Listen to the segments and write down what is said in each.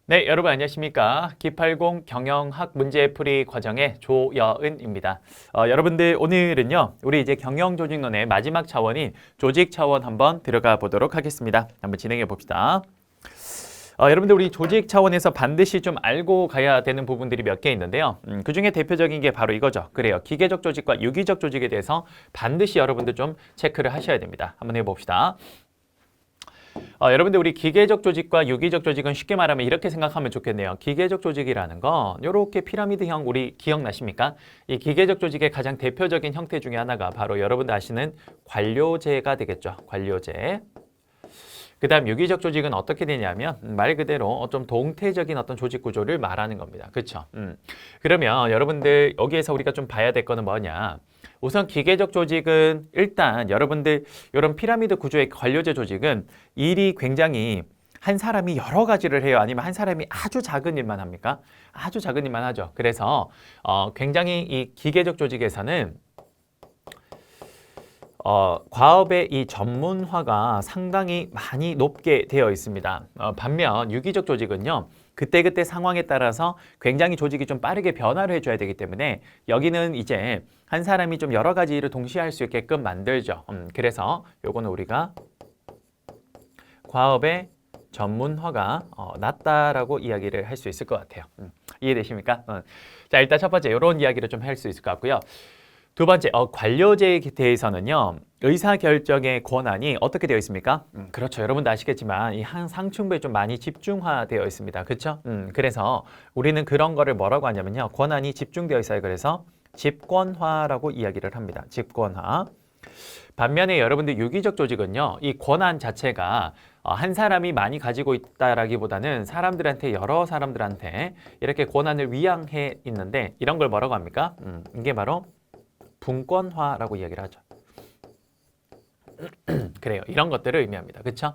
네, 여러분 안녕하십니까? 기팔공 경영학 문제풀이 과정의 조여은입니다. 여러분들 오늘은요, 우리 이제 경영조직론의 마지막 차원인 조직 차원 한번 들어가 보도록 하겠습니다. 한번 진행해 봅시다. 여러분들 우리 조직 차원에서 반드시 좀 알고 가야 되는 부분들이 몇 개 있는데요. 그중에 대표적인 게 바로 이거죠. 그래요. 기계적 조직과 유기적 조직에 대해서 반드시 여러분들 좀 체크를 하셔야 됩니다. 한번 해봅시다. 여러분들 우리 기계적 조직과 유기적 조직은 쉽게 말하면 이렇게 생각하면 좋겠네요. 기계적 조직이라는 건 이렇게 피라미드형 우리 기억나십니까? 이 기계적 조직의 가장 대표적인 형태 중에 하나가 바로 여러분들 아시는 관료제가 되겠죠. 관료제. 그 다음 유기적 조직은 어떻게 되냐면 말 그대로 좀 동태적인 어떤 조직 구조를 말하는 겁니다. 그렇죠? 그러면 여러분들 여기에서 우리가 좀 봐야 될 거는 뭐냐? 우선 기계적 조직은 일단 여러분들 이런 피라미드 구조의 관료제 조직은 일이 굉장히 한 사람이 여러 가지를 해요? 아니면 한 사람이 아주 작은 일만 합니까? 아주 작은 일만 하죠. 그래서 굉장히 이 기계적 조직에서는 과업의 이 전문화가 상당히 많이 높게 되어 있습니다. 반면 유기적 조직은요. 그때그때 상황에 따라서 굉장히 조직이 좀 빠르게 변화를 해줘야 되기 때문에 여기는 이제 한 사람이 좀 여러 가지 일을 동시에 할 수 있게끔 만들죠. 그래서 요거는 우리가 과업의 전문화가 낮다라고 이야기를 할 수 있을 것 같아요. 이해되십니까? 자, 일단 첫 번째 이런 이야기를 좀 할 수 있을 것 같고요. 두 번째, 관료제에 대해서는요. 의사결정의 권한이 어떻게 되어 있습니까? 그렇죠. 여러분도 아시겠지만 이 한 상층부에 좀 많이 집중화되어 있습니다. 그렇죠? 그래서 우리는 그런 거를 뭐라고 하냐면요. 권한이 집중되어 있어요. 그래서 집권화라고 이야기를 합니다. 집권화. 반면에 여러분들 유기적 조직은요. 이 권한 자체가 한 사람이 많이 가지고 있다라기보다는 사람들한테 여러 사람들한테 이렇게 권한을 위양해 있는데 이런 걸 뭐라고 합니까? 이게 바로 분권화라고 이야기를 하죠. 그래요. 이런 것들을 의미합니다. 그렇죠?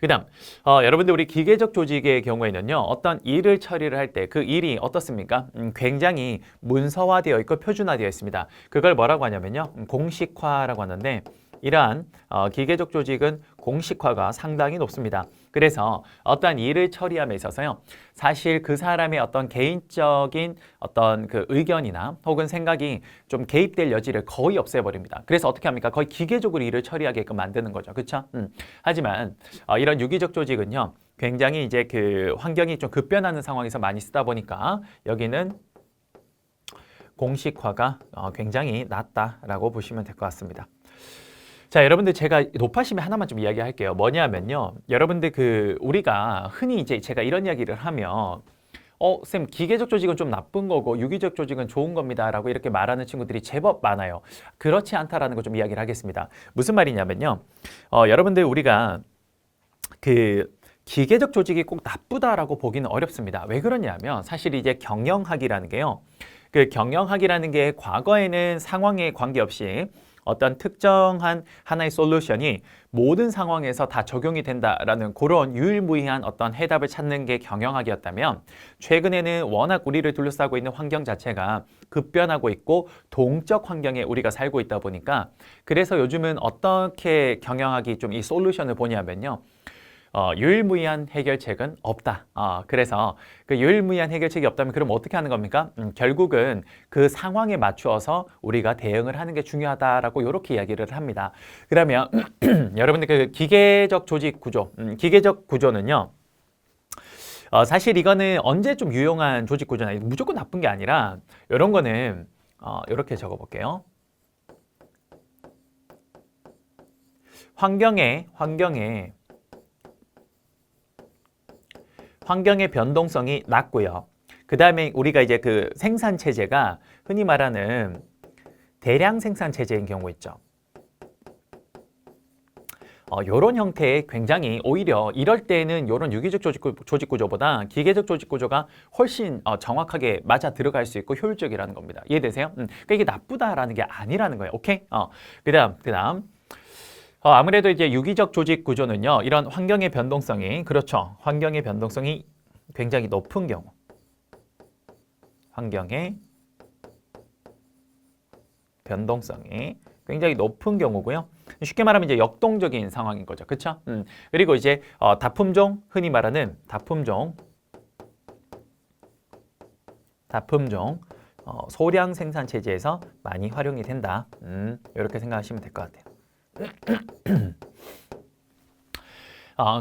그다음 여러분들 우리 기계적 조직의 경우에는요. 어떤 일을 처리를 할 때 그 일이 어떻습니까? 굉장히 문서화되어 있고 표준화되어 있습니다. 그걸 뭐라고 하냐면요. 공식화라고 하는데 이러한 기계적 조직은 공식화가 상당히 높습니다. 그래서 어떠한 일을 처리함에 있어서요. 사실 그 사람의 어떤 개인적인 어떤 그 의견이나 혹은 생각이 좀 개입될 여지를 거의 없애버립니다. 그래서 어떻게 합니까? 거의 기계적으로 일을 처리하게끔 만드는 거죠. 그렇죠? 하지만 이런 유기적 조직은요. 굉장히 이제 그 환경이 좀 급변하는 상황에서 많이 쓰다 보니까 여기는 공식화가 굉장히 낮다라고 보시면 될 것 같습니다. 자, 여러분들 제가 높아심에 하나만 좀 이야기할게요. 뭐냐면요. 여러분들 우리가 흔히 이제 제가 이런 이야기를 하면 쌤, 기계적 조직은 좀 나쁜 거고 유기적 조직은 좋은 겁니다. 라고 이렇게 말하는 친구들이 제법 많아요. 그렇지 않다라는 거 좀 이야기를 하겠습니다. 무슨 말이냐면요. 여러분들 우리가 그 기계적 조직이 꼭 나쁘다라고 보기는 어렵습니다. 왜 그러냐면 사실 이제 경영학이라는 게요. 그 경영학이라는 게 과거에는 상황에 관계없이 어떤 특정한 하나의 솔루션이 모든 상황에서 다 적용이 된다라는 그런 유일무이한 어떤 해답을 찾는 게 경영학이었다면 최근에는 워낙 우리를 둘러싸고 있는 환경 자체가 급변하고 있고 동적 환경에 우리가 살고 있다 보니까 그래서 요즘은 어떻게 경영학이 좀 이 솔루션을 보냐면요. 유일무이한 해결책은 없다. 그래서 그 유일무이한 해결책이 없다면 그럼 어떻게 하는 겁니까? 결국은 그 상황에 맞추어서 우리가 대응을 하는 게 중요하다라고 이렇게 이야기를 합니다. 그러면 여러분들 그 기계적 조직 구조, 기계적 구조는요. 사실 이거는 언제 좀 유용한 조직 구조나 무조건 나쁜 게 아니라 이런 거는 이렇게 적어볼게요. 환경의 변동성이 낮고요. 그 다음에 우리가 이제 그 생산 체제가 흔히 말하는 대량 생산 체제인 경우 있죠. 이런 형태의 굉장히 오히려 이럴 때는 이런 유기적 조직 구조보다 기계적 조직 구조가 훨씬 정확하게 맞아 들어갈 수 있고 효율적이라는 겁니다. 이해되세요? 그러니까 이게 나쁘다라는 게 아니라는 거예요. 오케이? 그다음. 아무래도 이제 유기적 조직 구조는요, 이런 환경의 변동성이, 그렇죠. 환경의 변동성이 굉장히 높은 경우. 환경의 변동성이 굉장히 높은 경우고요. 쉽게 말하면 이제 역동적인 상황인 거죠. 그렇죠? 그리고 이제 다품종, 흔히 말하는 다품종 다 품종, 소량 생산 체제에서 많이 활용이 된다. 이렇게 생각하시면 될 것 같아요.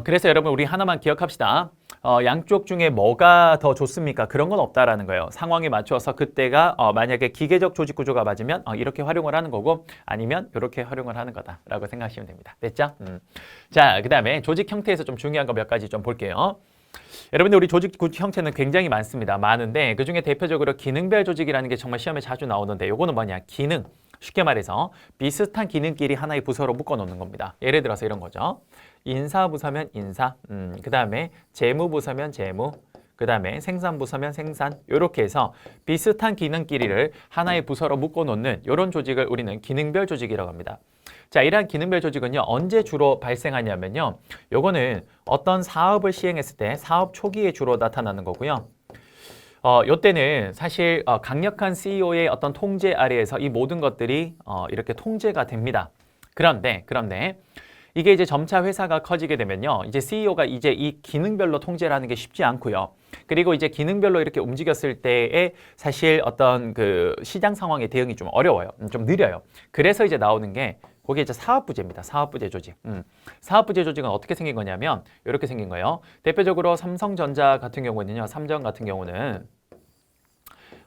그래서 여러분 우리 하나만 기억합시다. 양쪽 중에 뭐가 더 좋습니까? 그런 건 없다라는 거예요. 상황에 맞춰서 그때가 만약에 기계적 조직 구조가 맞으면 이렇게 활용을 하는 거고 아니면 이렇게 활용을 하는 거다라고 생각하시면 됩니다. 됐죠? 자, 그다음에 조직 형태에서 좀 중요한 거 몇 가지 좀 볼게요. 여러분들 우리 조직 형태는 굉장히 많습니다. 많은데 그중에 대표적으로 기능별 조직이라는 게 정말 시험에 자주 나오는데 요거는 뭐냐? 기능. 쉽게 말해서 비슷한 기능끼리 하나의 부서로 묶어 놓는 겁니다. 예를 들어서 이런 거죠. 인사부서면 인사, 그 다음에 재무부서면 재무, 그 다음에 생산부서면 생산, 이렇게 해서 비슷한 기능끼리를 하나의 부서로 묶어 놓는 이런 조직을 우리는 기능별 조직이라고 합니다. 자, 이러한 기능별 조직은요, 언제 주로 발생하냐면요, 요거는 어떤 사업을 시행했을 때 사업 초기에 주로 나타나는 거고요. 요때는 사실 강력한 CEO의 어떤 통제 아래에서 이 모든 것들이 이렇게 통제가 됩니다. 그런데 이게 이제 점차 회사가 커지게 되면요, 이제 CEO가 이제 이 기능별로 통제를 하는 게 쉽지 않고요. 그리고 이제 기능별로 이렇게 움직였을 때에 사실 어떤 그 시장 상황에 대응이 좀 어려워요. 좀 느려요. 그래서 이제 나오는 게 그게 이제 사업부제입니다. 사업부제 조직. 사업부제 조직은 어떻게 생긴 거냐면 이렇게 생긴 거예요. 대표적으로 삼성전자 같은 경우는요. 삼전 같은 경우는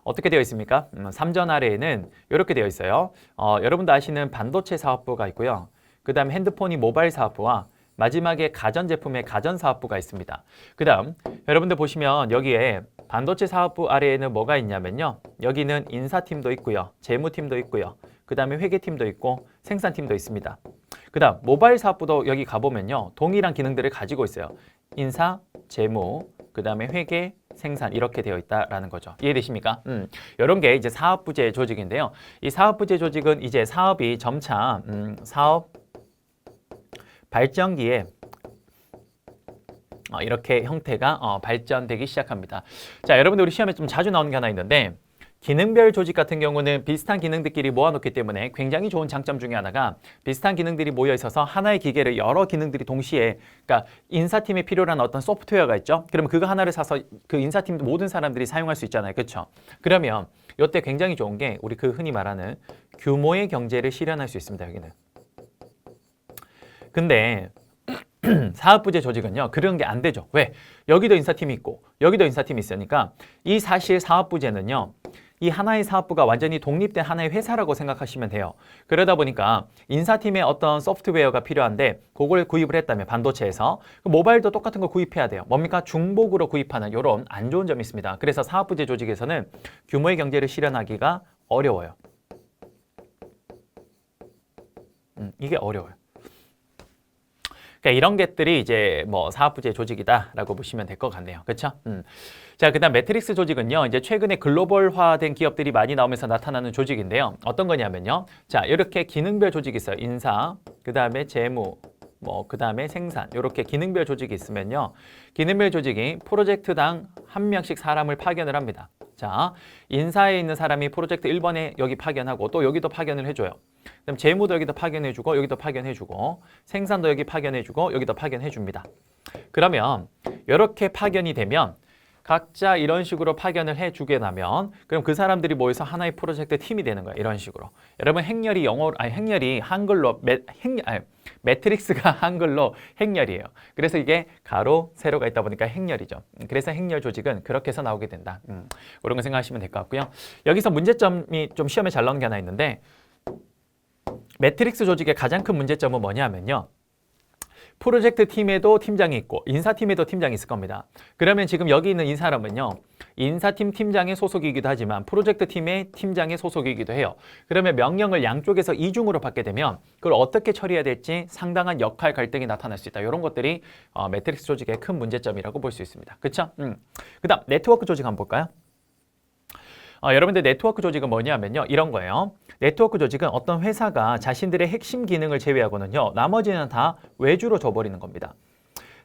어떻게 되어 있습니까? 삼전 아래에는 이렇게 되어 있어요. 여러분도 아시는 반도체 사업부가 있고요. 그 다음 핸드폰이 모바일 사업부와 마지막에 가전제품의 가전사업부가 있습니다. 그 다음 여러분들 보시면 여기에 반도체 사업부 아래에는 뭐가 있냐면요. 여기는 인사팀도 있고요. 재무팀도 있고요. 그 다음에 회계팀도 있고 생산팀도 있습니다. 그 다음 모바일 사업부도 여기 가보면요. 동일한 기능들을 가지고 있어요. 인사, 재무, 그 다음에 회계, 생산 이렇게 되어 있다라는 거죠. 이해되십니까? 이런 게 이제 사업부제 조직인데요. 이 사업부제 조직은 이제 사업이 점차 사업 발전기에 이렇게 형태가 발전되기 시작합니다. 자, 여러분들 우리 시험에 좀 자주 나오는 게 하나 있는데 기능별 조직 같은 경우는 비슷한 기능들끼리 모아놓기 때문에 굉장히 좋은 장점 중에 하나가 비슷한 기능들이 모여 있어서 하나의 기계를 여러 기능들이 동시에 그러니까 인사팀에 필요한 어떤 소프트웨어가 있죠. 그러면 그거 하나를 사서 그 인사팀 모든 사람들이 사용할 수 있잖아요. 그렇죠? 그러면 이때 굉장히 좋은 게 우리 그 흔히 말하는 규모의 경제를 실현할 수 있습니다. 여기는. 근데 사업부제 조직은요. 그런 게 안 되죠. 왜? 여기도 인사팀이 있고 여기도 인사팀이 있으니까 이 사실 사업부제는요. 이 하나의 사업부가 완전히 독립된 하나의 회사라고 생각하시면 돼요. 그러다 보니까 인사팀에 어떤 소프트웨어가 필요한데 그걸 구입을 했다면 반도체에서 모바일도 똑같은 거 구입해야 돼요. 뭡니까? 중복으로 구입하는 이런 안 좋은 점이 있습니다. 그래서 사업부제 조직에서는 규모의 경제를 실현하기가 어려워요. 이게 어려워요. 그러니까 이런 것들이 이제 뭐 사업부제 조직이다라고 보시면 될 것 같네요. 그렇죠? 자, 그다음 매트릭스 조직은요. 이제 최근에 글로벌화된 기업들이 많이 나오면서 나타나는 조직인데요. 어떤 거냐면요. 자, 이렇게 기능별 조직이 있어요. 인사, 그다음에 재무, 그다음에 생산. 이렇게 기능별 조직이 있으면요. 기능별 조직이 프로젝트당 한 명씩 사람을 파견을 합니다. 자, 인사에 있는 사람이 프로젝트 1번에 여기 파견하고 또 여기도 파견을 해줘요. 그다음 재무도 여기도 파견해주고 여기도 파견해주고 생산도 여기 파견해주고 여기도 파견해줍니다. 그러면 이렇게 파견이 되면 각자 이런 식으로 파견을 해주게 되면 그럼 그 사람들이 모여서 하나의 프로젝트 팀이 되는 거예요. 이런 식으로. 여러분 행렬이 행렬이 한글로 매트릭스가 한글로 행렬이에요. 그래서 이게 가로 세로가 있다 보니까 행렬이죠. 그래서 행렬 조직은 그렇게 해서 나오게 된다. 그런 거 생각하시면 될 것 같고요. 여기서 문제점이 좀 시험에 잘 나온 게 하나 있는데 매트릭스 조직의 가장 큰 문제점은 뭐냐면요. 프로젝트 팀에도 팀장이 있고 인사팀에도 팀장이 있을 겁니다. 그러면 지금 여기 있는 이 사람은요. 인사팀 팀장의 소속이기도 하지만 프로젝트 팀의 팀장의 소속이기도 해요. 그러면 명령을 양쪽에서 이중으로 받게 되면 그걸 어떻게 처리해야 될지 상당한 역할 갈등이 나타날 수 있다. 이런 것들이 매트릭스 조직의 큰 문제점이라고 볼 수 있습니다. 그렇죠? 그다음 네트워크 조직 한번 볼까요? 여러분들 네트워크 조직은 뭐냐면요. 이런 거예요. 네트워크 조직은 어떤 회사가 자신들의 핵심 기능을 제외하고는요. 나머지는 다 외주로 줘버리는 겁니다.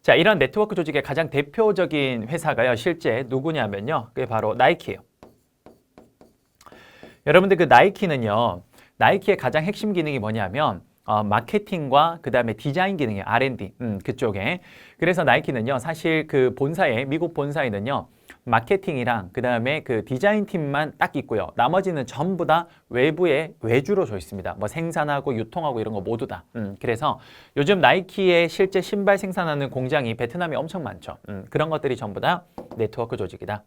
자, 이런 네트워크 조직의 가장 대표적인 회사가요. 실제 누구냐면요. 그게 바로 나이키예요. 여러분들 그 나이키는요. 나이키의 가장 핵심 기능이 뭐냐면 마케팅과 그 다음에 디자인 기능이에요. R&D 그쪽에. 그래서 나이키는요. 사실 그 본사에 미국 본사에는요. 마케팅이랑 그 다음에 그 디자인 팀만 딱 있고요. 나머지는 전부 다 외부에 외주로 줘 있습니다. 뭐 생산하고 유통하고 이런 거 모두 다. 그래서 요즘 나이키의 실제 신발 생산하는 공장이 베트남에 엄청 많죠. 그런 것들이 전부 다 네트워크 조직이다.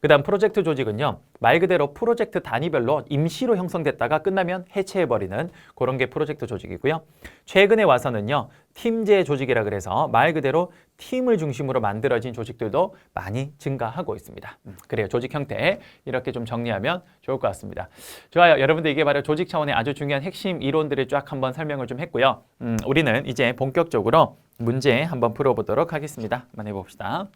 그 다음 프로젝트 조직은요. 말 그대로 프로젝트 단위별로 임시로 형성됐다가 끝나면 해체해버리는 그런 게 프로젝트 조직이고요. 최근에 와서는요. 팀제 조직이라 그래서 말 그대로 팀을 중심으로 만들어진 조직들도 많이 증가하고 있습니다. 그래요. 조직 형태 이렇게 좀 정리하면 좋을 것 같습니다. 좋아요. 여러분들 이게 바로 조직 차원의 아주 중요한 핵심 이론들을 쫙 한번 설명을 좀 했고요. 우리는 이제 본격적으로 문제 한번 풀어보도록 하겠습니다. 한번 해봅시다.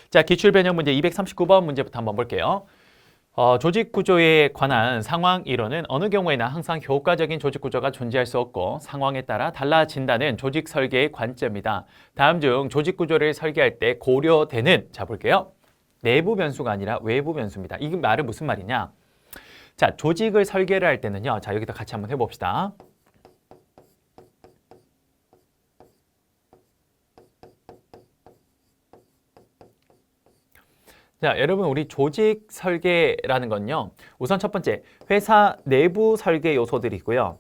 자, 기출변형 문제 239번 문제부터 한번 볼게요. 조직 구조에 관한 상황 이론은 어느 경우에나 항상 효과적인 조직 구조가 존재할 수 없고 상황에 따라 달라진다는 조직 설계의 관점이다. 다음 중 조직 구조를 설계할 때 고려되는, 자 볼게요. 내부 변수가 아니라 외부 변수입니다. 이 말은 무슨 말이냐? 자, 조직을 설계를 할 때는요. 자, 여기다 같이 한번 해봅시다. 자, 여러분 우리 조직 설계라는 건요. 우선 첫 번째, 회사 내부 설계 요소들이 있고요.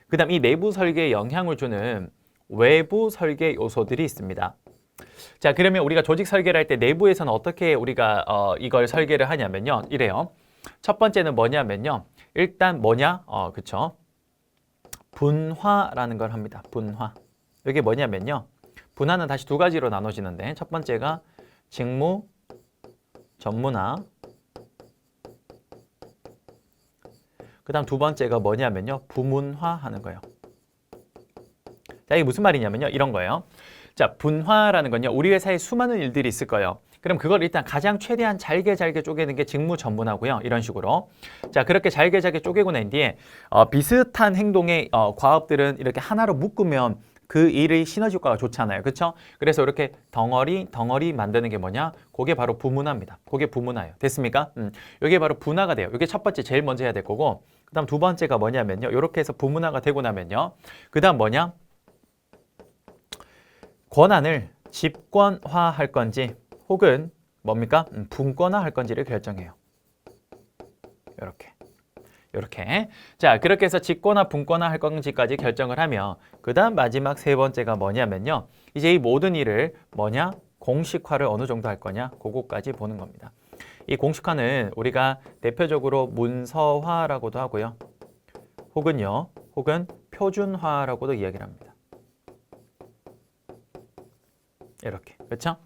그 다음 이 내부 설계에 영향을 주는 외부 설계 요소들이 있습니다. 자, 그러면 우리가 조직 설계를 할 때 내부에서는 어떻게 우리가 이걸 설계를 하냐면요. 이래요. 첫 번째는 뭐냐면요. 일단 뭐냐? 그쵸. 분화라는 걸 합니다. 분화. 이게 뭐냐면요. 분화는 다시 두 가지로 나눠지는데 첫 번째가 직무, 전문화. 그 다음 두 번째가 뭐냐면요. 부문화하는 거예요. 자, 이게 무슨 말이냐면요. 이런 거예요. 자, 분화라는 건요. 우리 회사에 수많은 일들이 있을 거예요. 그럼 그걸 일단 가장 최대한 잘게 쪼개는 게 직무 전문화고요. 이런 식으로. 자, 그렇게 잘게 쪼개고 난 뒤에 비슷한 행동의 과업들은 이렇게 하나로 묶으면 그 일의 시너지 효과가 좋잖아요. 그렇죠? 그래서 이렇게 덩어리 만드는 게 뭐냐? 그게 바로 부문화입니다. 그게 부문화예요. 됐습니까? 이게 바로 분화가 돼요. 이게 첫 번째 제일 먼저 해야 될 거고 그 다음 두 번째가 뭐냐면요. 이렇게 해서 부문화가 되고 나면요. 그 다음 뭐냐? 권한을 집권화할 건지 혹은 뭡니까? 분권화할 건지를 결정해요. 이렇게. 자, 그렇게 해서 집권화, 분권화 할 건지까지 결정을 하면 그 다음 마지막 세 번째가 뭐냐면요. 이제 이 모든 일을 뭐냐? 공식화를 어느 정도 할 거냐? 그거까지 보는 겁니다. 이 공식화는 우리가 대표적으로 문서화라고도 하고요. 혹은 표준화라고도 이야기를 합니다. 이렇게. 그렇죠?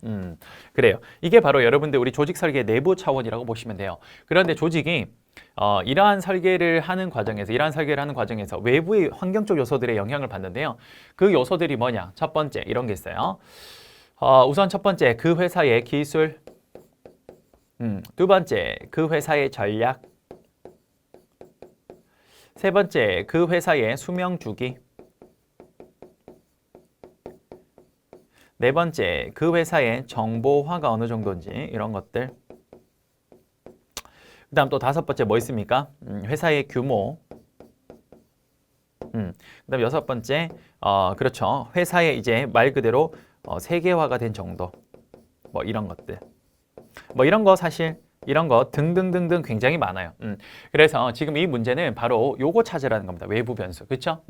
그래요. 이게 바로 여러분들 우리 조직 설계 내부 차원이라고 보시면 돼요. 그런데 조직이 이러한 설계를 하는 과정에서 외부의 환경적 요소들의 영향을 받는데요. 그 요소들이 뭐냐? 첫 번째 이런 게 있어요. 우선 첫 번째 그 회사의 기술, 두 번째 그 회사의 전략, 세 번째 그 회사의 수명 주기, 네 번째 그 회사의 정보화가 어느 정도인지 이런 것들. 그 다음 또 다섯 번째 뭐 있습니까? 회사의 규모. 그 다음 여섯 번째, 그렇죠. 회사의 이제 말 그대로 세계화가 된 정도. 뭐 이런 것들. 뭐 이런 거 사실 이런 거 등등등등 굉장히 많아요. 그래서 지금 이 문제는 바로 요거 찾으라는 겁니다. 외부 변수. 그렇죠?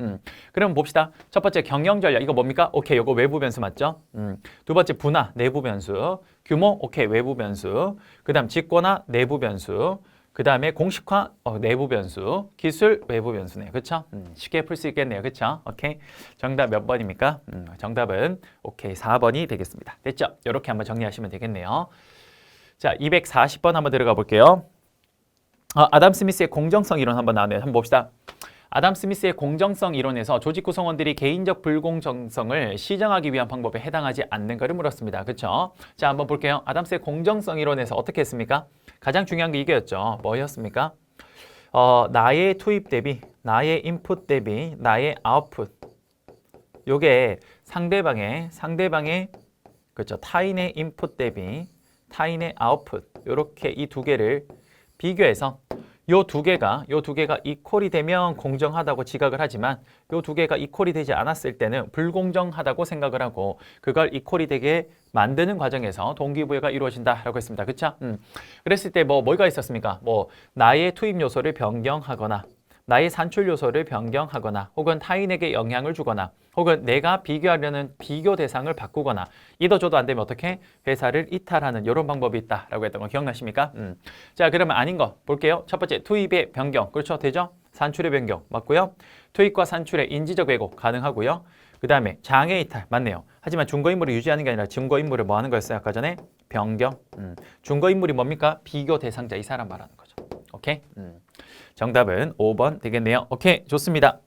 그럼 봅시다. 첫 번째 경영 전략. 이거 뭡니까? 오케이. 요거 외부 변수 맞죠? 두 번째 분화, 내부 변수. 규모, 오케이. 외부 변수. 그다음 직권화, 내부 변수. 그다음에 공식화, 내부 변수. 기술, 외부 변수네요. 그렇죠? 쉽게 풀 수 있겠네요. 그렇죠? 오케이. 정답 몇 번입니까? 정답은 오케이. 4번이 되겠습니다. 됐죠? 이렇게 한번 정리하시면 되겠네요. 자, 240번 한번 들어가 볼게요. 아담 스미스의 공정성 이론 한번 나왔네요. 한번 봅시다. 아담 스미스의 공정성 이론에서 조직 구성원들이 개인적 불공정성을 시정하기 위한 방법에 해당하지 않는 것을 물었습니다. 그렇죠? 자, 한번 볼게요. 아담 스미스의 공정성 이론에서 어떻게 했습니까? 가장 중요한 게 이게였죠. 뭐였습니까? 나의 투입 대비, 나의 인풋 대비, 나의 아웃풋. 요게 상대방의 그렇죠. 타인의 인풋 대비 타인의 아웃풋 이렇게 이 두 개를 비교해서 요 두 개가 이퀄이 되면 공정하다고 지각을 하지만 요 두 개가 이퀄이 되지 않았을 때는 불공정하다고 생각을 하고 그걸 이퀄이 되게 만드는 과정에서 동기부여가 이루어진다라고 했습니다. 그렇죠? 그랬을 때 뭐가 있었습니까? 나의 투입 요소를 변경하거나 나의 산출 요소를 변경하거나 혹은 타인에게 영향을 주거나 혹은 내가 비교하려는 비교 대상을 바꾸거나 이도저도 안 되면 어떻게? 회사를 이탈하는 이런 방법이 있다라고 했던 거 기억나십니까? 자, 그러면 아닌 거 볼게요. 첫 번째, 투입의 변경. 그렇죠? 되죠? 산출의 변경 맞고요. 투입과 산출의 인지적 왜곡 가능하고요. 그 다음에 장애 이탈 맞네요. 하지만 증거인물을 유지하는 게 아니라 증거인물을 뭐 하는 거였어요? 아까 전에 변경. 증거인물이 뭡니까? 비교 대상자 이 사람 말하는 거죠. 오케이? 정답은 5번 되겠네요. 오케이, 좋습니다.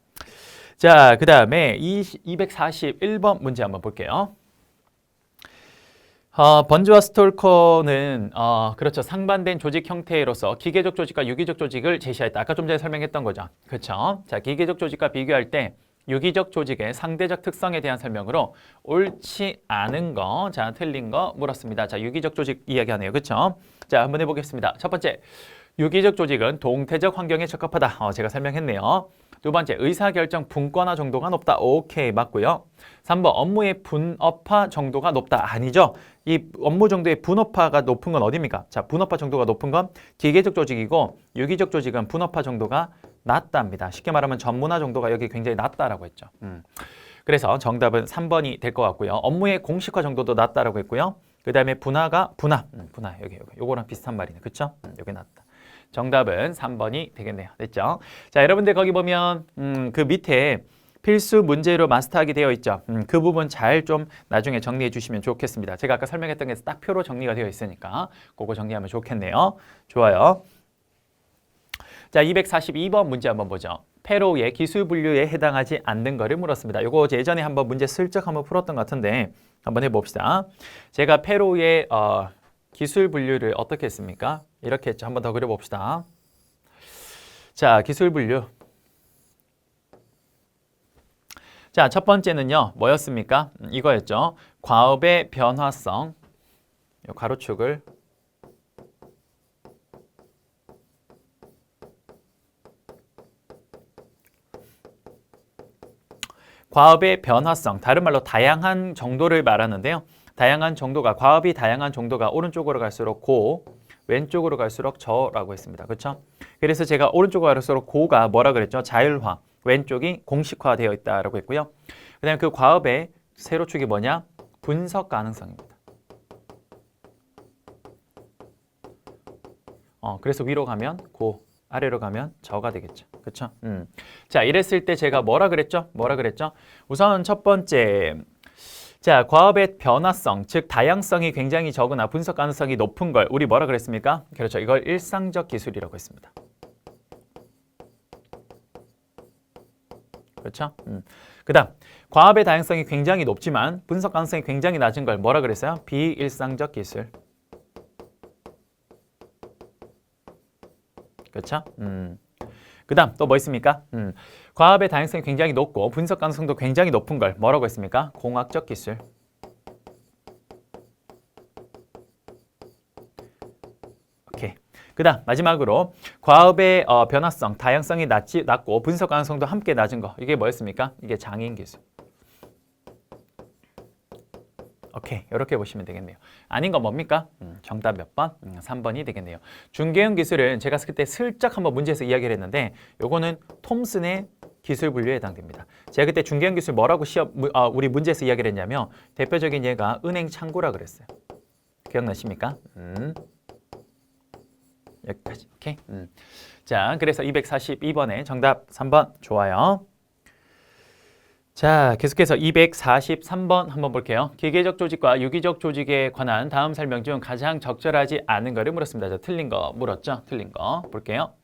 자, 그 다음에 241번 문제 한번 볼게요. 번즈와 스톨커는 그렇죠. 상반된 조직 형태로서 기계적 조직과 유기적 조직을 제시했다. 아까 좀 전에 설명했던 거죠. 그렇죠. 자, 기계적 조직과 비교할 때 유기적 조직의 상대적 특성에 대한 설명으로 옳지 않은 거, 자, 틀린 거 물었습니다. 자, 유기적 조직 이야기하네요. 그렇죠? 자, 한번 해보겠습니다. 첫 번째, 유기적 조직은 동태적 환경에 적합하다. 제가 설명했네요. 두 번째, 의사결정 분권화 정도가 높다. 오케이, 맞고요. 3번, 업무의 분업화 정도가 높다. 아니죠. 이 업무 정도의 분업화가 높은 건 어디입니까? 자, 분업화 정도가 높은 건 기계적 조직이고 유기적 조직은 분업화 정도가 낮답니다. 쉽게 말하면 전문화 정도가 여기 굉장히 낮다라고 했죠. 그래서 정답은 3번이 될 것 같고요. 업무의 공식화 정도도 낮다라고 했고요. 그 다음에 분화, 여기 요거랑 비슷한 말이네. 그쵸? 여기 낮다. 정답은 3번이 되겠네요. 됐죠? 자, 여러분들 거기 보면 그 밑에 필수 문제로 마스터하게 되어 있죠. 그 부분 잘 좀 나중에 정리해 주시면 좋겠습니다. 제가 아까 설명했던 게 딱 표로 정리가 되어 있으니까 그거 정리하면 좋겠네요. 좋아요. 자, 242번 문제 한번 보죠. 페로우의 기술 분류에 해당하지 않는 거를 물었습니다. 요거 예전에 한번 문제 슬쩍 한번 풀었던 것 같은데 한번 해봅시다. 제가 페로우의 기술 분류를 어떻게 했습니까? 이렇게 했죠. 한번 더 그려봅시다. 자, 기술 분류. 자, 첫 번째는요. 뭐였습니까? 이거였죠. 과업의 변화성. 요 가로축을 과업의 변화성, 다른 말로 다양한 정도를 말하는데요. 다양한 정도가, 과업이 다양한 정도가 오른쪽으로 갈수록 고, 왼쪽으로 갈수록 저라고 했습니다. 그렇죠? 그래서 제가 오른쪽으로 갈수록 고가 뭐라 그랬죠? 자율화, 왼쪽이 공식화되어 있다라고 했고요. 그 다음에 그 과업의 세로축이 뭐냐? 분석 가능성입니다. 그래서 위로 가면 고, 아래로 가면 저가 되겠죠. 그렇죠? 자, 이랬을 때 제가 뭐라 그랬죠? 우선 첫 번째, 자, 과업의 변화성, 즉 다양성이 굉장히 적으나 분석 가능성이 높은 걸 우리 뭐라 그랬습니까? 그렇죠. 이걸 일상적 기술이라고 했습니다. 그렇죠? 그 다음, 과업의 다양성이 굉장히 높지만 분석 가능성이 굉장히 낮은 걸 뭐라 그랬어요? 비일상적 기술. 그렇죠? 그 다음 또 뭐 있습니까? 과업의 다양성이 굉장히 높고 분석 가능성도 굉장히 높은 걸 뭐라고 했습니까? 공학적 기술. 오케이. 그 다음 마지막으로 과업의 변화성, 다양성이 낮고 분석 가능성도 함께 낮은 거. 이게 뭐였습니까? 이게 장인 기술. 오케이, 이렇게 보시면 되겠네요. 아닌 건 뭡니까? 정답 몇 번? 3번이 되겠네요. 중개형 기술은 제가 그때 슬쩍 한번 문제에서 이야기를 했는데 요거는 톰슨의 기술 분류에 해당됩니다. 제가 그때 중개형 기술 뭐라고 우리 문제에서 이야기를 했냐면 대표적인 예가 은행 창구라 그랬어요. 기억나십니까? 여기까지. 오케이. 자, 그래서 242번에 정답 3번 좋아요. 자, 계속해서 243번 한번 볼게요. 기계적 조직과 유기적 조직에 관한 다음 설명 중 가장 적절하지 않은 거를 물었습니다. 자, 틀린 거 물었죠? 틀린 거 볼게요.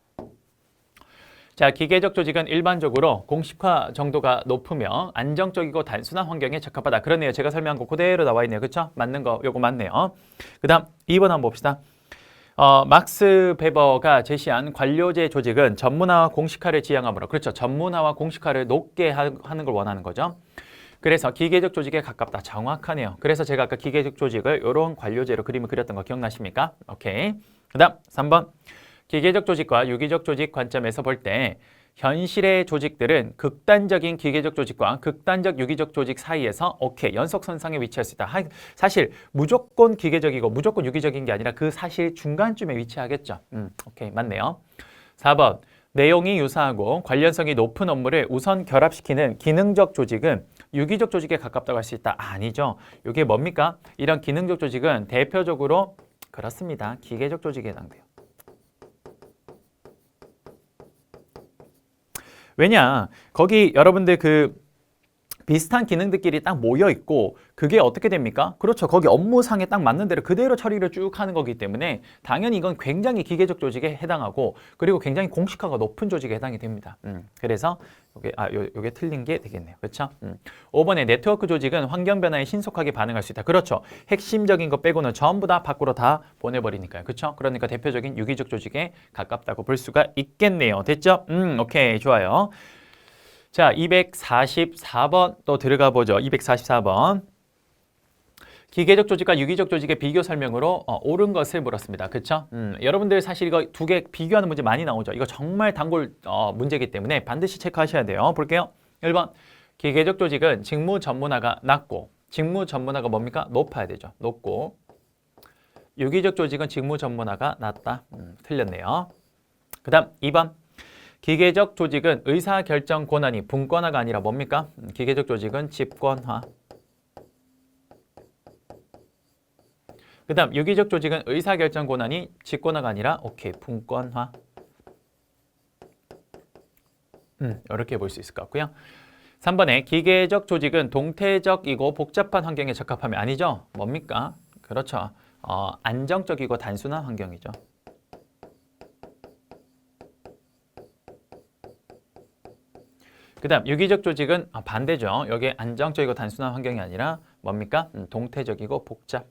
자, 기계적 조직은 일반적으로 공식화 정도가 높으며 안정적이고 단순한 환경에 적합하다. 그러네요. 제가 설명한 거 그대로 나와 있네요. 그렇죠? 맞는 거 요거 맞네요. 그 다음 2번 한번 봅시다. 막스 베버가 제시한 관료제 조직은 전문화와 공식화를 지향하므로 그렇죠. 전문화와 공식화를 높게 하는 걸 원하는 거죠. 그래서 기계적 조직에 가깝다. 정확하네요. 그래서 제가 아까 기계적 조직을 이런 관료제로 그림을 그렸던 거 기억나십니까? 오케이. 그 다음 3번. 기계적 조직과 유기적 조직 관점에서 볼 때 현실의 조직들은 극단적인 기계적 조직과 극단적 유기적 조직 사이에서 오케이 연속선상에 위치할 수 있다. 사실 무조건 기계적이고 무조건 유기적인 게 아니라 그 사실 중간쯤에 위치하겠죠. 오케이 맞네요. 4번 내용이 유사하고 관련성이 높은 업무를 우선 결합시키는 기능적 조직은 유기적 조직에 가깝다고 할 수 있다. 아니죠. 이게 뭡니까? 이런 기능적 조직은 대표적으로 그렇습니다. 기계적 조직에 해당돼요. 왜냐? 거기 여러분들 그 비슷한 기능들끼리 딱 모여 있고 그게 어떻게 됩니까? 그렇죠. 거기 업무상에 딱 맞는 대로 그대로 처리를 쭉 하는 거기 때문에 당연히 이건 굉장히 기계적 조직에 해당하고 그리고 굉장히 공식화가 높은 조직에 해당이 됩니다. 그래서 요게 틀린 게 되겠네요. 그렇죠? 5번에 네트워크 조직은 환경 변화에 신속하게 반응할 수 있다. 그렇죠. 핵심적인 거 빼고는 전부 다 밖으로 다 보내버리니까요. 그렇죠? 그러니까 대표적인 유기적 조직에 가깝다고 볼 수가 있겠네요. 됐죠? 오케이. 좋아요. 자, 244번 또 들어가 보죠. 244번. 기계적 조직과 유기적 조직의 비교 설명으로 옳은 것을 물었습니다. 그렇죠? 여러분들 사실 이거 두 개 비교하는 문제 많이 나오죠. 이거 정말 단골 문제이기 때문에 반드시 체크하셔야 돼요. 볼게요. 1번. 기계적 조직은 직무 전문화가 낮고 직무 전문화가 뭡니까? 높아야 되죠. 높고 유기적 조직은 직무 전문화가 낮다. 틀렸네요. 그 다음 2번. 기계적 조직은 의사결정 권한이 분권화가 아니라 뭡니까? 기계적 조직은 집권화. 그 다음 유기적 조직은 의사결정 권한이 집권화가 아니라 오케이 분권화. 이렇게 볼 수 있을 것 같고요. 3번에 기계적 조직은 동태적이고 복잡한 환경에 적합하면 아니죠? 뭡니까? 그렇죠. 안정적이고 단순한 환경이죠. 그 다음 유기적 조직은 반대죠. 여기 안정적이고 단순한 환경이 아니라 뭡니까? 동태적이고 복잡.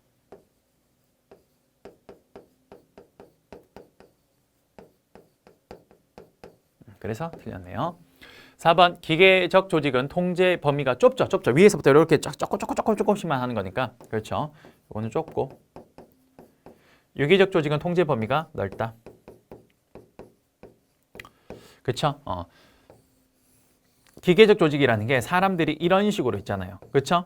그래서 틀렸네요. 4번 기계적 조직은 통제 범위가 좁죠. 위에서부터 이렇게 조금씩만 하는 거니까. 그렇죠. 이거는 좁고 유기적 조직은 통제 범위가 넓다. 그렇죠. 기계적 조직이라는 게 사람들이 이런 식으로 있잖아요. 그렇죠?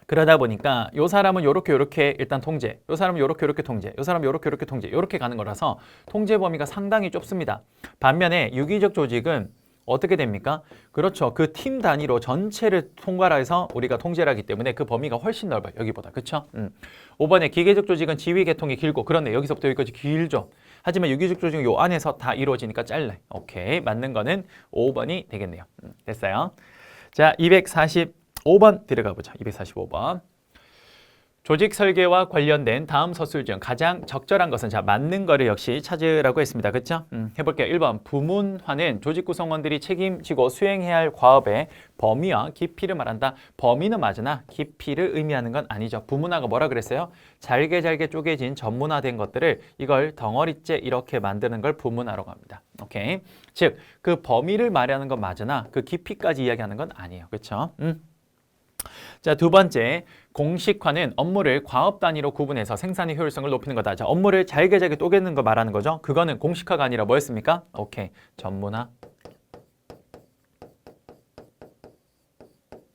그러다 보니까 요 사람은 요렇게 일단 통제, 요 사람은 요렇게 통제, 요 사람은 요렇게 통제, 요렇게 가는 거라서 통제 범위가 상당히 좁습니다. 반면에 유기적 조직은 어떻게 됩니까? 그렇죠. 그 팀 단위로 전체를 통괄해서 우리가 통제를 하기 때문에 그 범위가 훨씬 넓어요. 여기보다. 그렇죠? 5번에 기계적 조직은 지휘 계통이 길고 그렇네. 여기서부터 여기까지 길죠. 하지만 유기적 조직은 요 안에서 다 이루어지니까 짧네. 오케이. 맞는 거는 5번이 되겠네요. 됐어요. 자, 245번 들어가 보자. 245번. 조직 설계와 관련된 다음 서술 중 가장 적절한 것은 자 맞는 거를 역시 찾으라고 했습니다. 그렇죠? 해볼게요. 1번 부문화는 조직 구성원들이 책임지고 수행해야 할 과업의 범위와 깊이를 말한다. 범위는 맞으나 깊이를 의미하는 건 아니죠. 부문화가 뭐라 그랬어요? 잘게 쪼개진 전문화된 것들을 이걸 덩어리째 이렇게 만드는 걸 부문화라고 합니다. 오케이. 즉 그 범위를 말하는 건 맞으나 그 깊이까지 이야기하는 건 아니에요. 그렇죠? 자, 두 번째, 공식화는 업무를 과업 단위로 구분해서 생산의 효율성을 높이는 거다. 자, 업무를 잘게 쪼개는 거 말하는 거죠. 그거는 공식화가 아니라 뭐였습니까? 오케이, 전문화.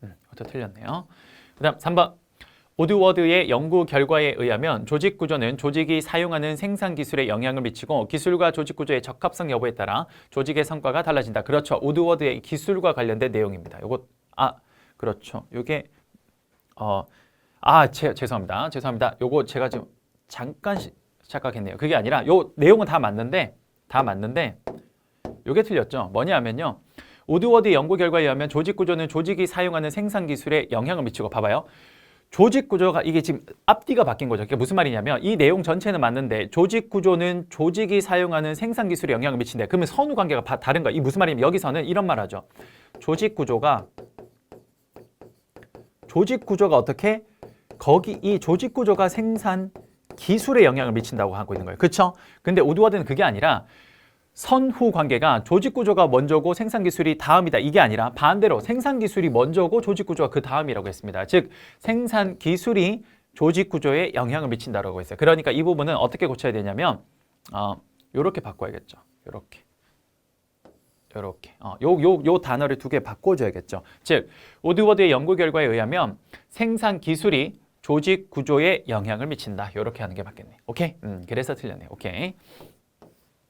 이것도 틀렸네요. 그 다음 3번. 우드워드의 연구 결과에 의하면 조직 구조는 조직이 사용하는 생산 기술에 영향을 미치고 기술과 조직 구조의 적합성 여부에 따라 조직의 성과가 달라진다. 그렇죠. 우드워드의 기술과 관련된 내용입니다. 요거 그렇죠. 요게 죄송합니다. 요거 제가 지금 잠깐 착각했네요. 그게 아니라 요 내용은 다 맞는데 요게 틀렸죠. 뭐냐면요. 우드워드 연구 결과에 의하면 조직 구조는 조직이 사용하는 생산 기술에 영향을 미치고 봐봐요. 조직 구조가 이게 지금 앞뒤가 바뀐 거죠. 그게 무슨 말이냐면 이 내용 전체는 맞는데 조직 구조는 조직이 사용하는 생산 기술에 영향을 미친대. 그러면 선후 관계가 다른 거야. 이 무슨 말이냐면 여기서는 이런 말 하죠. 조직 구조가 어떻게? 이 조직 구조가 생산 기술에 영향을 미친다고 하고 있는 거예요. 그렇죠? 근데 우드워드는 그게 아니라 선후 관계가 조직 구조가 먼저고 생산 기술이 다음이다. 이게 아니라 반대로 생산 기술이 먼저고 조직 구조가 그 다음이라고 했습니다. 즉 생산 기술이 조직 구조에 영향을 미친다라고 했어요. 그러니까 이 부분은 어떻게 고쳐야 되냐면 요렇게 바꿔야겠죠. 요렇게. 요 단어를 두 개 바꿔줘야겠죠. 즉, 우드워드의 연구 결과에 의하면 생산 기술이 조직 구조에 영향을 미친다. 요렇게 하는 게 맞겠네. 오케이? 그래서 틀렸네. 오케이.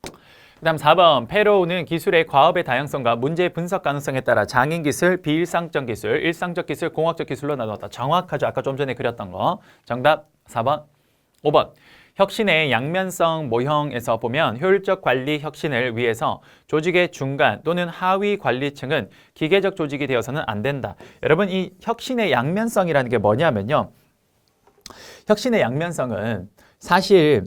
그 다음 4번. 페로우는 기술의 과업의 다양성과 문제 분석 가능성에 따라 장인 기술, 비일상적 기술, 일상적 기술, 공학적 기술로 나누었다. 정확하죠. 아까 좀 전에 그렸던 거. 정답 4번. 5번. 혁신의 양면성 모형에서 보면 효율적 관리 혁신을 위해서 조직의 중간 또는 하위 관리층은 기계적 조직이 되어서는 안 된다. 여러분, 이 혁신의 양면성이라는 게 뭐냐면요. 혁신의 양면성은 사실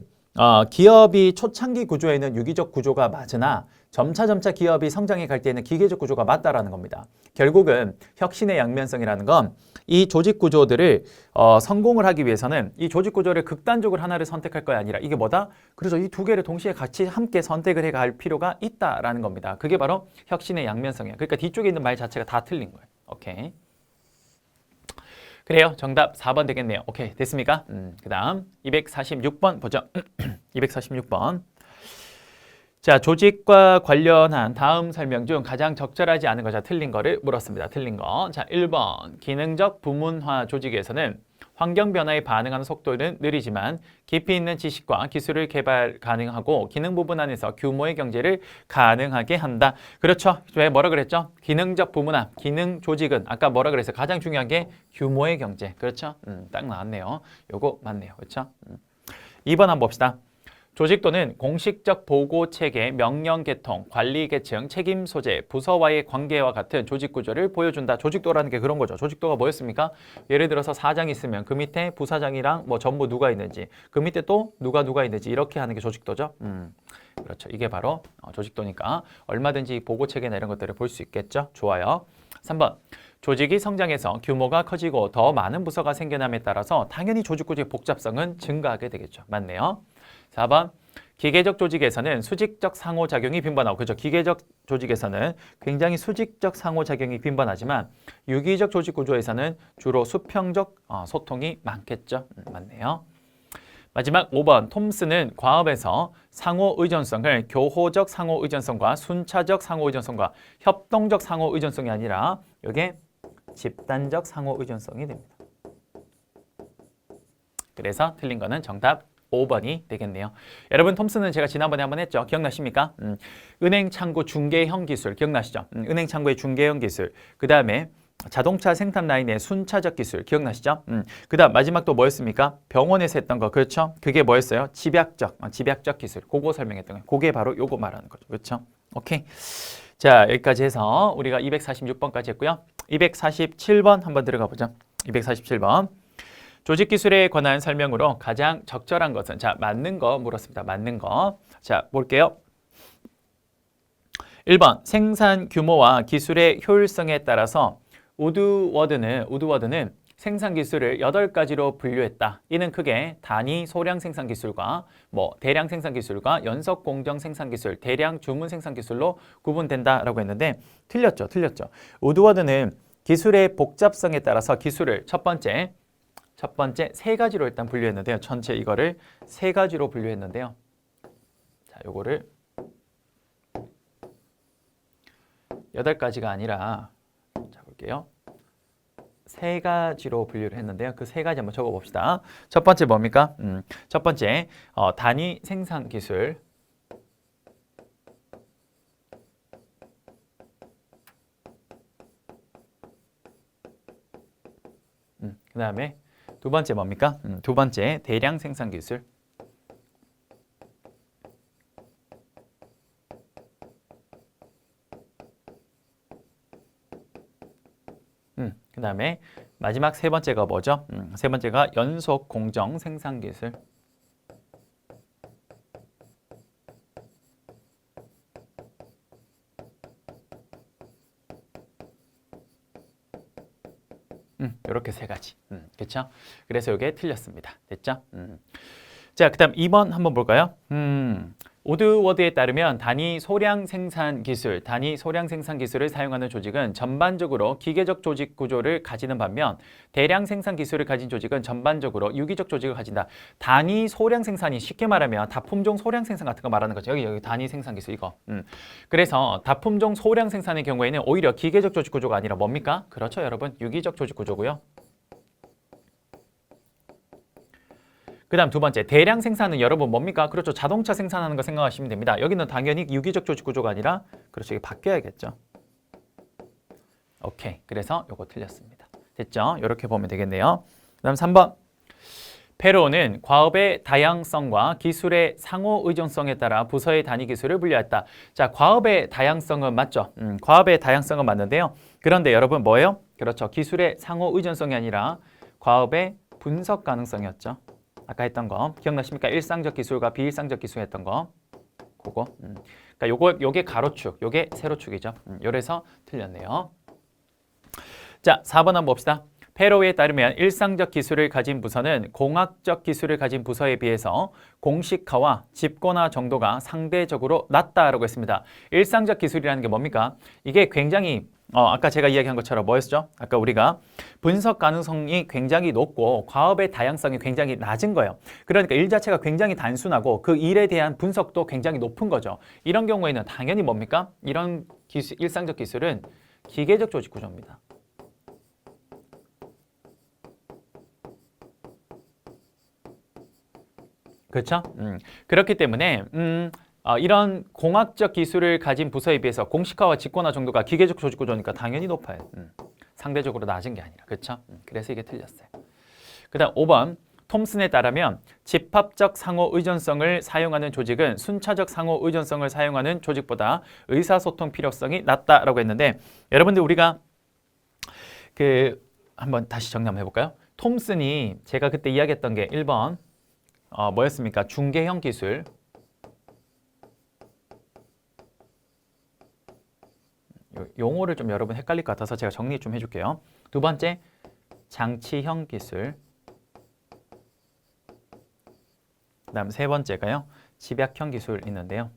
기업이 초창기 구조에는 유기적 구조가 맞으나 점차 기업이 성장해 갈 때는 기계적 구조가 맞다라는 겁니다. 결국은 혁신의 양면성이라는 건 이 조직 구조들을 성공을 하기 위해서는 이 조직 구조를 극단적으로 하나를 선택할 거야 아니라 이게 뭐다? 그래서 이 두 개를 동시에 같이 함께 선택을 해갈 필요가 있다라는 겁니다. 그게 바로 혁신의 양면성이야. 그러니까 뒤쪽에 있는 말 자체가 다 틀린 거예요. 오케이. 그래요. 정답 4번 되겠네요. 오케이. 됐습니까? 그 다음 246번 보죠. 246번. 자, 조직과 관련한 다음 설명 중 가장 적절하지 않은 거, 자, 틀린 거를 물었습니다. 틀린 거. 자, 1번. 기능적 부문화 조직에서는 환경 변화에 반응하는 속도는 느리지만 깊이 있는 지식과 기술을 개발 가능하고 기능 부분 안에서 규모의 경제를 가능하게 한다. 그렇죠. 왜 뭐라 그랬죠? 기능적 부문화, 기능 조직은 아까 뭐라 그랬어요? 가장 중요한 게 규모의 경제. 그렇죠? 딱 나왔네요. 요거 맞네요. 그렇죠? 2번 한번 봅시다. 조직도는 공식적 보고 체계, 명령 계통, 관리 계층, 책임 소재, 부서와의 관계와 같은 조직 구조를 보여준다. 조직도라는 게 그런 거죠. 조직도가 뭐였습니까? 예를 들어서 사장이 있으면 그 밑에 부사장이랑 뭐 전부 누가 있는지, 그 밑에 또 누가 있는지 이렇게 하는 게 조직도죠. 그렇죠. 이게 바로 조직도니까 얼마든지 보고 체계나 이런 것들을 볼 수 있겠죠. 좋아요. 3번. 조직이 성장해서 규모가 커지고 더 많은 부서가 생겨남에 따라서 당연히 조직 구조의 복잡성은 증가하게 되겠죠. 맞네요. 4번. 기계적 조직에서는 수직적 상호작용이 빈번하고, 그렇죠. 기계적 조직에서는 굉장히 수직적 상호작용이 빈번하지만 유기적 조직 구조에서는 주로 수평적 소통이 많겠죠. 맞네요. 마지막 5번. 톰슨은 과업에서 상호의존성을 교호적 상호의존성과 순차적 상호의존성과 협동적 상호의존성이 아니라 이게 집단적 상호의존성이 됩니다. 그래서 틀린 거는 정답 5번이 되겠네요. 여러분, 톰슨은 제가 지난번에 한번 했죠. 기억나십니까? 은행 창구 중개형 기술 기억나시죠? 은행 창구의 중개형 기술. 그 다음에 자동차 생산 라인의 순차적 기술 기억나시죠? 그 다음 마지막 또 뭐였습니까? 병원에서 했던 거. 그렇죠? 그게 뭐였어요? 집약적 기술. 그거 설명했던 거예요. 그게 바로 요거 말하는 거죠. 그렇죠? 오케이. 자, 여기까지 해서 우리가 246번까지 했고요. 247번 한번 들어가 보죠. 247번. 조직 기술에 관한 설명으로 가장 적절한 것은, 자, 맞는 거 물었습니다. 맞는 거. 자, 볼게요. 1번. 생산 규모와 기술의 효율성에 따라서 우드워드는 생산 기술을 8가지로 분류했다. 이는 크게 단위 소량 생산 기술과 대량 생산 기술과 연속 공정 생산 기술, 대량 주문 생산 기술로 구분된다라고 했는데 틀렸죠. 우드워드는 기술의 복잡성에 따라서 기술을 첫 번째 3가지로 일단 분류했는데요. 전체 이거를 3가지로 분류했는데요. 자, 요거를 8가지가 아니라 자, 볼게요. 3가지로 분류를 했는데요. 그 3가지 한번 적어 봅시다. 첫 번째 뭡니까? 첫 번째 단위 생산 기술. 그 다음에 두 번째 뭡니까? 두 번째 대량 생산 기술. 그 다음에 마지막 세 번째가 뭐죠? 세 번째가 연속 공정 생산 기술. 이렇게 3가지. 그렇죠? 그래서 이게 틀렸습니다. 됐죠? 자, 그다음 2번 한번 볼까요? 우드워드에 따르면 단위 소량 생산 기술을 사용하는 조직은 전반적으로 기계적 조직 구조를 가지는 반면 대량 생산 기술을 가진 조직은 전반적으로 유기적 조직을 가진다. 단위 소량 생산이 쉽게 말하면 다품종 소량 생산 같은 거 말하는 거죠. 여기 단위 생산 기술 이거. 그래서 다품종 소량 생산의 경우에는 오히려 기계적 조직 구조가 아니라 뭡니까? 그렇죠, 여러분. 유기적 조직 구조고요. 그 다음 두 번째, 대량 생산은 여러분 뭡니까? 그렇죠. 자동차 생산하는 거 생각하시면 됩니다. 여기는 당연히 유기적 조직 구조가 아니라 그렇죠. 이게 바뀌어야겠죠. 오케이. 그래서 요거 틀렸습니다. 됐죠? 이렇게 보면 되겠네요. 그 다음 3번. 페로는 과업의 다양성과 기술의 상호 의존성에 따라 부서의 단위 기술을 분류했다. 자, 과업의 다양성은 맞죠? 과업의 다양성은 맞는데요. 그런데 여러분 뭐예요? 그렇죠. 기술의 상호 의존성이 아니라 과업의 분석 가능성이었죠. 아까 했던 거 기억나십니까? 일상적 기술과 비일상적 기술 했던 거 그거. 그러니까 요게 가로축, 요게 세로축이죠. 요래서 틀렸네요. 자, 4번 한번 봅시다. 페로에 따르면 일상적 기술을 가진 부서는 공학적 기술을 가진 부서에 비해서 공식화와 집권화 정도가 상대적으로 낮다라고 했습니다. 일상적 기술이라는 게 뭡니까? 이게 굉장히 아까 제가 이야기한 것처럼 뭐였죠? 아까 우리가 분석 가능성이 굉장히 높고 과업의 다양성이 굉장히 낮은 거예요. 그러니까 일 자체가 굉장히 단순하고 그 일에 대한 분석도 굉장히 높은 거죠. 이런 경우에는 당연히 뭡니까? 이런 일상적 기술은 기계적 조직 구조입니다. 그렇죠? 그렇기 때문에 이런 공학적 기술을 가진 부서에 비해서 공식화와 직권화 정도가 기계적 조직 구조니까 당연히 높아요. 상대적으로 낮은 게 아니라. 그렇죠? 그래서 이게 틀렸어요. 그 다음 5번. 톰슨에 따르면 집합적 상호 의존성을 사용하는 조직은 순차적 상호 의존성을 사용하는 조직보다 의사소통 필요성이 낮다라고 했는데 여러분들 우리가 한번 다시 정리 한번 해볼까요? 톰슨이 제가 그때 이야기했던 게 1번 뭐였습니까? 중개형 기술. 용어를 좀 여러분 헷갈릴 것 같아서 제가 정리 좀 해줄게요. 두 번째, 장치형 기술. 그 다음 세 번째가요, 집약형 기술 있는데요.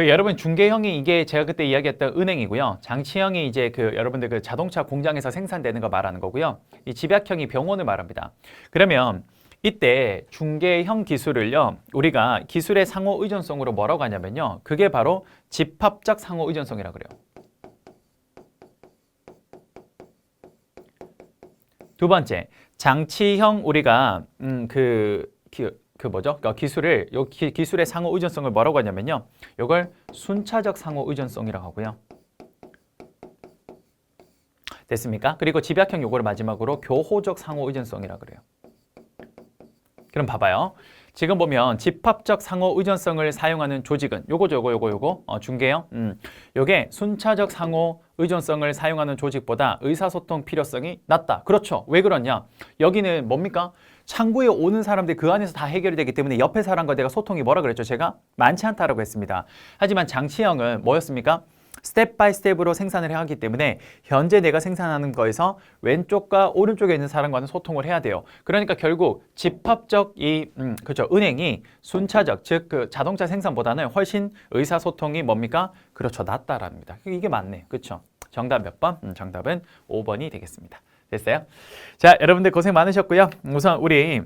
여러분 중개형이 이게 제가 그때 이야기했던 은행이고요. 장치형이 이제 여러분들 자동차 공장에서 생산되는 거 말하는 거고요. 이 집약형이 병원을 말합니다. 그러면 이때 중개형 기술을요, 우리가 기술의 상호 의존성으로 뭐라고 하냐면요. 그게 바로 집합적 상호 의존성이라고 그래요. 두 번째, 장치형 우리가 기술을 기술의 상호 의존성을 뭐라고 하냐면요. 이걸 순차적 상호 의존성이라고 하고요. 됐습니까? 그리고 집약형 요거를 마지막으로 교호적 상호 의존성이라고 그래요. 그럼 봐봐요. 지금 보면 집합적 상호 의존성을 사용하는 조직은 요거 중개형. 요게 순차적 상호 의존성을 사용하는 조직보다 의사소통 필요성이 낮다. 그렇죠. 왜 그러냐? 여기는 뭡니까? 창구에 오는 사람들 그 안에서 다 해결이 되기 때문에 옆에 사람과 내가 소통이 뭐라 그랬죠? 제가 많지 않다라고 했습니다. 하지만 장치형은 뭐였습니까? 스텝 바이 스텝으로 생산을 해야 하기 때문에 현재 내가 생산하는 거에서 왼쪽과 오른쪽에 있는 사람과는 소통을 해야 돼요. 그러니까 결국 집합적 그렇죠. 은행이 순차적, 즉 자동차 생산보다는 훨씬 의사소통이 뭡니까? 그렇죠. 낮다랍니다. 이게 맞네요. 그렇죠. 정답 몇 번? 정답은 5번이 되겠습니다. 됐어요? 자, 여러분들 고생 많으셨고요. 우선 우리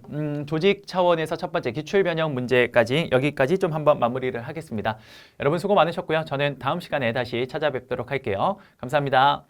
조직 차원에서 첫 번째 기출변형 문제까지 여기까지 좀 한번 마무리를 하겠습니다. 여러분 수고 많으셨고요. 저는 다음 시간에 다시 찾아뵙도록 할게요. 감사합니다.